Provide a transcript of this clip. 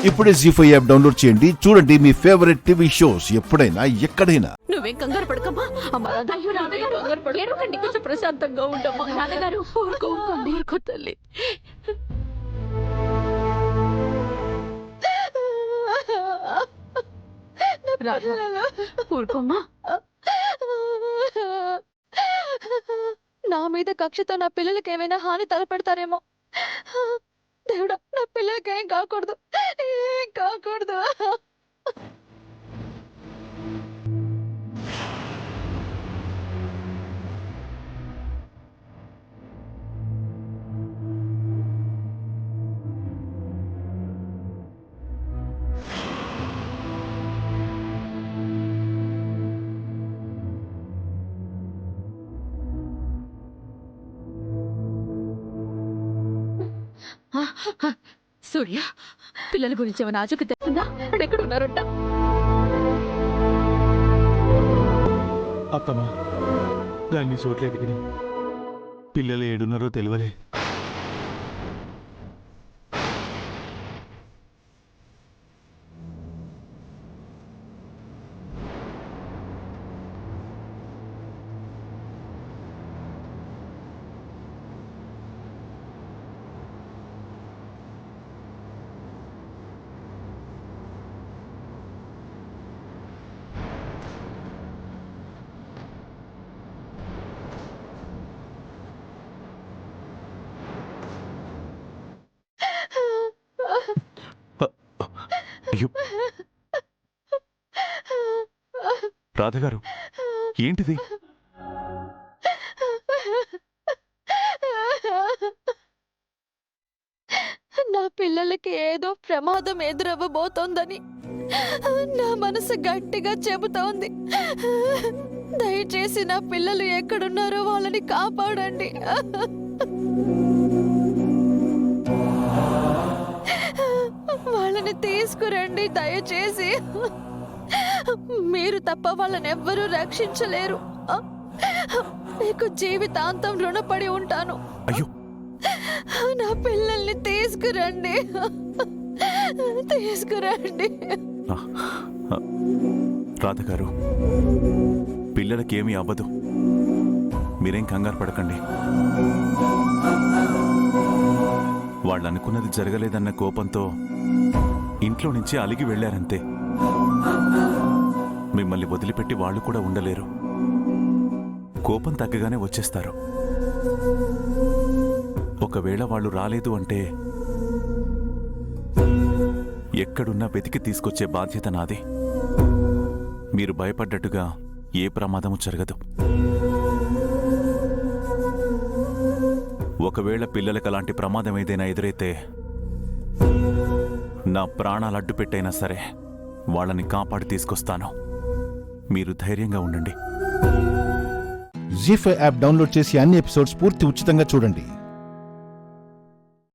ఇప్పుడే జీ5 app download చేయండి. చూడండి మీ ఫేవరెట్ టీవీ షోస్ ఎప్పుడైనా ఎక్కడైనా. నువ్వేం కంగారు పడకమ్మా. కొంచెం ప్రశాంతంగా ఉండమ్మా. నాన్నగారు ఊరుకో తల్లి. ఊరుకోమ్మా. నా మీద కక్షతో నా పిల్లలకి ఏమైనా హాని తలపెడతారేమో. దేవుడా, నా పిల్లలకి ఏం కాకూడదు. సూర్య, పిల్లల గురించి ఏమైనా ఆచూకి తెలిసిందా? ఎక్కడ ఉన్నారంట? అత్తమ్మా, దాన్ని చోట్ల ఎదిగినాయి. పిల్లలు ఏడున్నారో తెలియలే. అయ్యో రాధగారు, ఏంటిది? నా పిల్లలకి ఏదో ప్రమాదం ఎదురవ్వబోతోందని నా మనసు గట్టిగా చెబుతోంది. దయచేసి నా పిల్లలు ఎక్కడున్నారో వాళ్ళని కాపాడండి. వాళ్ళని తీసుకురండి దయచేసి. మీరు తప్ప వాళ్ళని ఎవ్వరూ రక్షించలేరు. మీకు జీవితాంతం రుణపడి ఉంటాను. అయ్యో, నా పిల్లల్ని తీసుకురండి. రాధగారు, పిల్లలకేమీ అవ్వదు. మీరేం కంగారు పడకండి. వాళ్ళు అనుకున్నది జరగలేదన్న కోపంతో ఇంట్లో నుంచి అలిగి వెళ్లారంతే. మిమ్మల్ని వదిలిపెట్టి వాళ్ళు కూడా ఉండలేరు. కోపం తగ్గగానే వచ్చేస్తారు. ఒకవేళ వాళ్ళు రాలేదు అంటే ఎక్కడున్నా వెతికి తీసుకొచ్చే బాధ్యత నాది. మీరు భయపడ్డట్టుగా ఏ ప్రమాదము జరగదు. ఒకవేళ పిల్లలకు అలాంటి ప్రమాదం ఏదైనా ఎదురైతే నా ప్రాణాలు అడ్డు పెట్టైనా సరే వాళ్ళని కాపాడి తీసుకొస్తాను. మీరు ధైర్యంగా ఉండండి. జీ5 యాప్ డౌన్లోడ్ చేసి అన్ని ఎపిసోడ్స్ పూర్తి ఉచితంగా చూడండి.